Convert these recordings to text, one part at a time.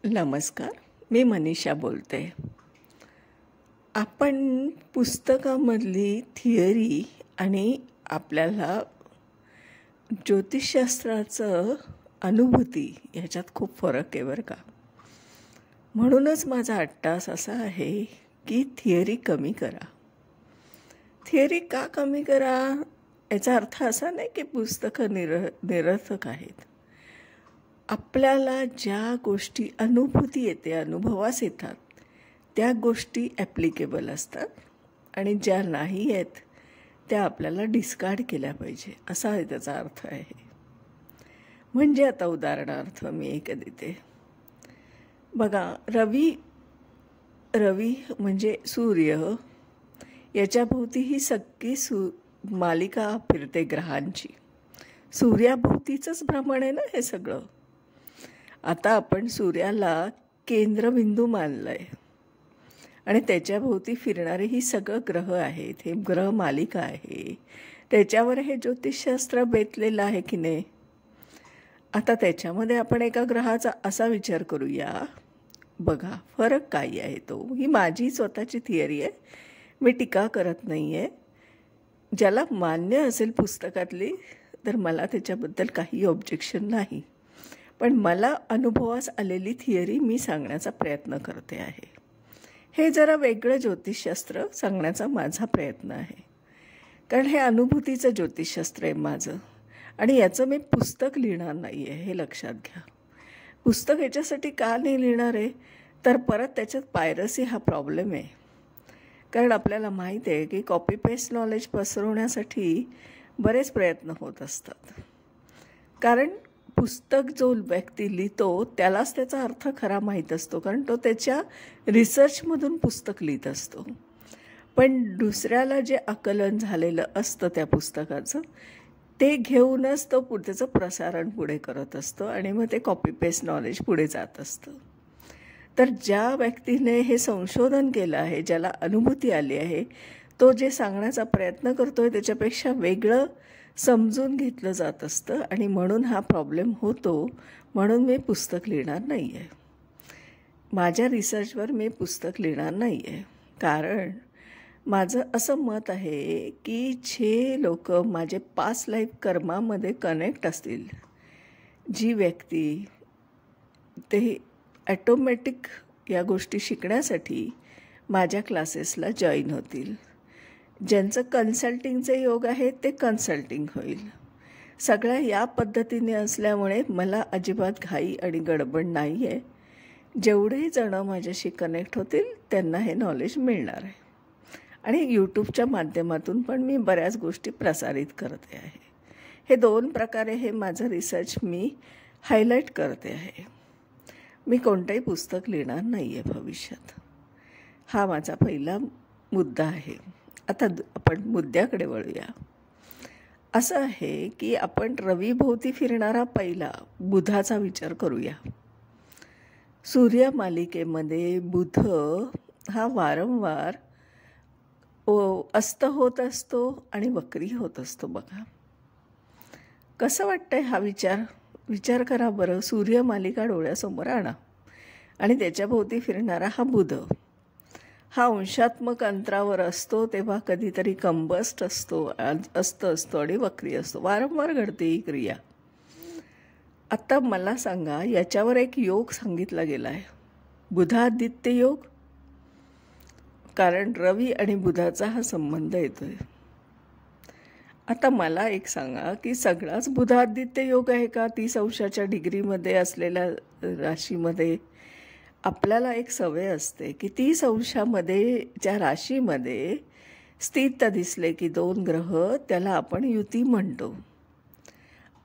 नमस्कार. मी मनीषा बोलते. आपण पुस्तकामधली थिअरी आणि आपल्याला ज्योतिषशास्त्राचं अनुभूती ह्याच्यात खूप फरक आहे बरं का. म्हणूनच माझा अट्टास असा आहे की थिअरी कमी करा. थिअरी का कमी करा याचा अर्थ असा नाही की पुस्तकं निरर्थक आहेत. आपल्याला ज्या गोष्टी अनुभूती येते, अनुभवास येतात, त्या गोष्टी ॲप्लिकेबल असतात आणि ज्या नाही आहेत त्या आपल्याला डिस्कार्ड केल्या पाहिजे, असा त्याचा अर्थ आहे. म्हणजे आता उदाहरणार्थ मी एक देते बघा. रवी म्हणजे सूर्य, याच्याभोवती ही सगळी मालिका फिरते ग्रहांची. सूर्याभोवतीचंच भ्रमण आहे ना हे सगळं. आता आपण सूर्याला केंद्रबिंदू मानलं आहे आणि त्याच्याभोवती फिरणारे ही सगळं ग्रह आहेत. हे ग्रह मालिका आहे, त्याच्यावर हे ज्योतिषशास्त्र बेतलेलं आहे की नाही. आता त्याच्यामध्ये आपण एका ग्रहाचा असा विचार करूया. बघा फरक काय आहे तो. ही माझी स्वतःची थिअरी आहे, मी टीका करत नाही आहे. ज्याला मान्य असेल पुस्तकातली तर मला त्याच्याबद्दल काही ऑब्जेक्शन नाही, पण मला अनुभवास आलेली थिअरी मी सांगण्याचा प्रयत्न करते आहे. हे जरा वेगळं ज्योतिषशास्त्र सांगण्याचा माझा प्रयत्न आहे, कारण हे अनुभूतीचं ज्योतिषशास्त्र आहे माझं. आणि याचं मी पुस्तक लिहिणार नाही आहे, हे लक्षात घ्या. पुस्तक याच्यासाठी का नाही लिहिणार आहे तर परत त्याच्यात पायरसी हा प्रॉब्लेम आहे. कारण आपल्याला माहीत आहे की कॉपी पेस्ट नॉलेज पसरवण्यासाठी बरेच प्रयत्न होत असतात. कारण पुस्तक जो व्यक्ती लिहितो त्यालाच त्याचा अर्थ खरा माहीत असतो, कारण तो त्याच्या रिसर्चमधून पुस्तक लिहित असतो. पण दुसऱ्याला जे आकलन झालेलं असतं त्या पुस्तकाचं ते घेऊनच तो त्याचं प्रसारण पुढे करत असतो आणि मग ते कॉपी पेस्ट नॉलेज पुढे जात असतं. तर ज्या व्यक्तीने हे संशोधन केलं आहे, ज्याला अनुभूती आली आहे, तो जे सांगण्याचा प्रयत्न करतो आहे त्याच्यापेक्षा वेगळं समजून घेतलं जात असतं आणि म्हणून हा प्रॉब्लेम होतो. म्हणून मी पुस्तक लिहिणार नाही आहे. माझ्या रिसर्चवर मी पुस्तक लिहिणार नाही आहे, कारण माझं असं मत आहे की जे लोक माझे पास्ट लाईफ कर्मामध्ये कनेक्ट असतील, जी व्यक्ती ते ॲटोमॅटिक या गोष्टी शिकण्यासाठी माझ्या क्लासेसला जॉईन होतील. ज्यांचं कन्सल्टिंगचे योग आहे ते कन्सल्टिंग होईल. सगळ्या या पद्धतीने असल्यामुळे मला अजिबात घाई आणि गडबड नाही आहे. जेवढे जणं माझ्याशी कनेक्ट होतील त्यांना हे नॉलेज मिळणार आहे. आणि यूट्यूबच्या माध्यमातून पण मी बऱ्याच गोष्टी प्रसारित करते आहे. हे दोन प्रकारे हे माझं रिसर्च मी हायलाईट करते आहे. मी कोणतंही पुस्तक लिहिणार नाही आहे भविष्यात. हा माझा पहिला मुद्दा आहे. आता आपण मुद्द्याकडे वळूया. असं आहे की आपण रवीभोवती फिरणारा पहिला बुधाचा विचार करूया. सूर्यमालिकेमध्ये बुध हा वारंवार अस्त होत असतो आणि वक्री होत असतो. बघा कसं वाटतंय हा विचार करा बरं. सूर्यमालिका डोळ्यासमोर आणा आणि त्याच्याभोवती फिरणारा हा बुध हा अंशात्मक अंतरावर असतो तेव्हा कधीतरी कंबस्ट असतो आणि वक्री असतो. वारंवार घडते ही क्रिया. आता मला सांगा, याच्यावर एक योग सांगितला गेला आहे, बुधादित्य योग. कारण रवी आणि बुधाचा हा संबंध येतोय. आता मला एक सांगा की सगळाच बुधादित्य योग आहे का 30 अंशाच्या डिग्रीमध्ये असलेल्या राशीमध्ये? आपल्याला एक सवय असते की 30 अंशामध्ये ज्या राशीमध्ये स्थित दिसले की 2 ग्रह, त्याला आपण युती म्हणतो.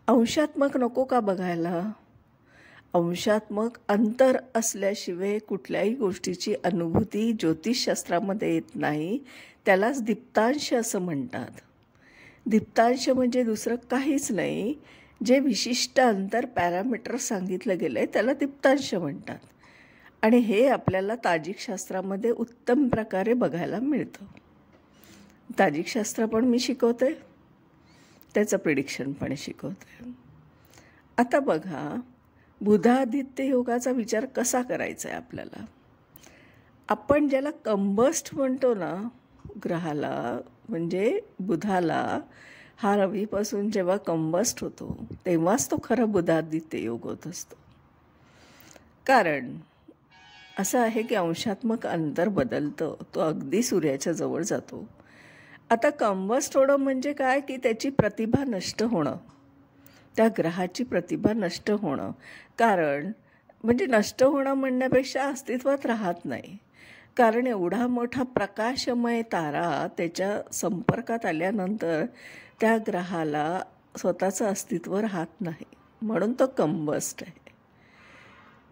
अंशात्मक नको का बघायला? अंशात्मक अंतर असल्याशिवाय कुठल्याही गोष्टीची अनुभूती ज्योतिषशास्त्रामध्ये येत नाही. त्यालाच दीप्तांश असं म्हणतात. दीप्तांश म्हणजे दुसरं काहीच नाही. जे विशिष्ट अंतर पॅरामीटर सांगितलं गेलं आहे त्याला दीप्तांश म्हणतात. आणि हे आपल्याला ताजिकशास्त्रामध्ये उत्तम प्रकारे बघायला मिळतं. ताजिकशास्त्र पण मी शिकवते, त्याचं प्रिडिक्शन पण शिकवते. आता बघा, बुधादित्य योगाचा विचार कसा करायचा आहे आपल्याला. आपण ज्याला कंबस्ट म्हणतो ना ग्रहाला, म्हणजे बुधाला, हा रवीपासून जेव्हा कंबस्ट होतो तेव्हाच तो खरा बुधादित्य योग होत असतो. कारण असं आहे की अंशात्मक अंतर बदलतं, तो अगदी सूर्याच्या जवळ जातो. आता कंबस्ट होणं म्हणजे काय की त्याची प्रतिभा नष्ट होणं, त्या ग्रहाची प्रतिभा नष्ट होणं. कारण म्हणजे नष्ट होणं म्हणण्यापेक्षा अस्तित्वात राहत नाही. कारण एवढा मोठा प्रकाशमय तारा त्याच्या संपर्कात आल्यानंतर त्या ग्रहाला स्वतःचं अस्तित्व राहत नाही, म्हणून तो कंबस्ट आहे.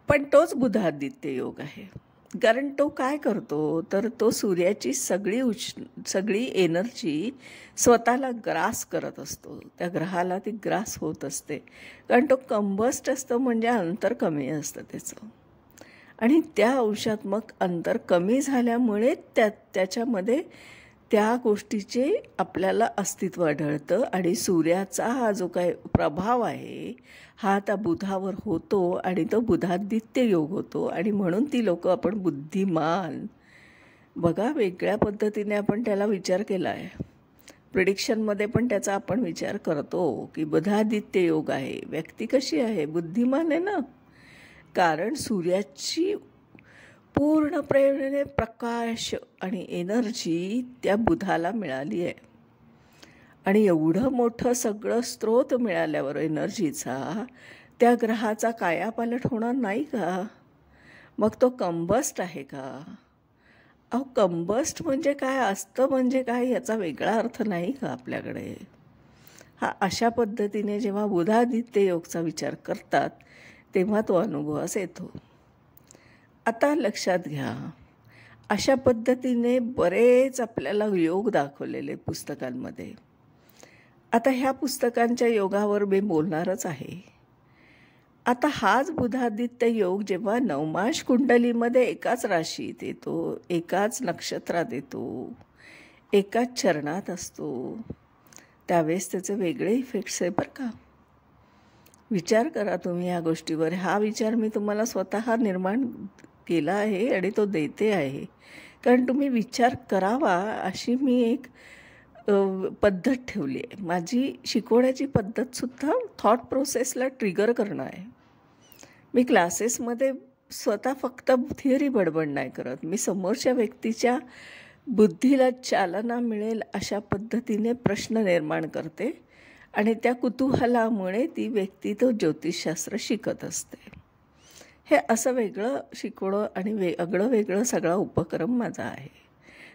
पण तोच बुधादित्य योग आहे. कारण तो काय करतो तर तो सूर्याची सगळी एनर्जी स्वतःला ग्रास करत असतो. त्या ग्रहाला ती ग्रास होत असते. कारण तो कंबस्ट असतो म्हणजे अंतर कमी असतं त्याचं. आणि त्या अंशात्मक अंतर कमी झाल्यामुळे त्याच्यामध्ये त्या गोष्टीचे आपल्याला अस्तित्व आढळतं. आणि सूर्याचा हा जो काय प्रभाव आहे हा त्या बुधावर होतो आणि तो बुधादित्य योग होतो. आणि म्हणून ती लोक आपण बुद्धिमान, बघा वेगळ्या पद्धतीने आपण त्याला विचार केला आहे. प्रिडिक्शनमध्ये पण त्याचा आपण विचार करतो की बुधादित्य योग आहे. व्यक्ती कशी आहे? बुद्धिमान आहे ना. कारण सूर्याची पूर्णपणे प्रकाश आणि एनर्जी त्या बुधाला मिळाली आहे. आणि एवढं मोठं सगळं स्रोत मिळाल्यावर एनर्जीचा त्या ग्रहाचा कायापालट होणार नाही का? मग तो कंबस्ट आहे का? अहो, कंबस्ट म्हणजे काय असतं म्हणजे काय याचा वेगळा अर्थ नाही का आपल्याकडे? हा अशा पद्धतीने जेव्हा बुधादित्य योगचा विचार करतात तेव्हा तो अनुभवास येतो. आता लक्षात घ्या, अशा पद्धतीने बरेच आपल्याला योग दाखवलेले पुस्तकांमध्ये. आता ह्या पुस्तकांच्या योगावर मी बोलणारच आहे. आता हाच बुधादित्य योग जेव्हा नवमाश कुंडलीमध्ये एकाच राशीत येतो, एकाच नक्षत्रात येतो, एकाच चरणात असतो, त्यावेळेस त्याचे वेगळे इफेक्ट्स आहे बरं का. विचार करा तुम्ही या गोष्टीवर. हा विचार मी तुम्हाला स्वतः निर्माण केला आहे आणि तो देते आहे. कारण तुम्ही विचार करावा अशी मी एक पद्धत ठेवली आहे. माझी शिकवण्याची पद्धतसुद्धा थॉट प्रोसेसला ट्रिगर करणं आहे. मी क्लासेसमध्ये स्वतः फक्त थिअरी बडबड नाही करत. मी समोरच्या व्यक्तीच्या बुद्धीला चालना मिळेल अशा पद्धतीने प्रश्न निर्माण करते आणि त्या कुतूहलामुळे ती व्यक्ती तो ज्योतिषशास्त्र शिकत असते. हे असं वेगळं शिकवणं आणि वेगळं सगळा उपक्रम माझा आहे.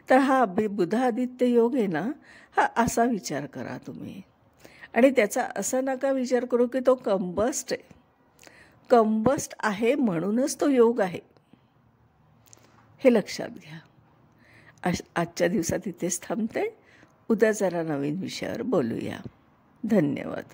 तर हा बुधादित्य योग आहे ना, हा असा विचार करा तुम्ही. आणि त्याचा असं नका विचार करू की तो कंबस्ट आहे. कंबस्ट आहे म्हणूनच तो योग आहे, हे लक्षात घ्या. आजच्या दिवसात इथेच थांबते. उद्या जरा नवीन विषयावर बोलूया. धन्यवाद.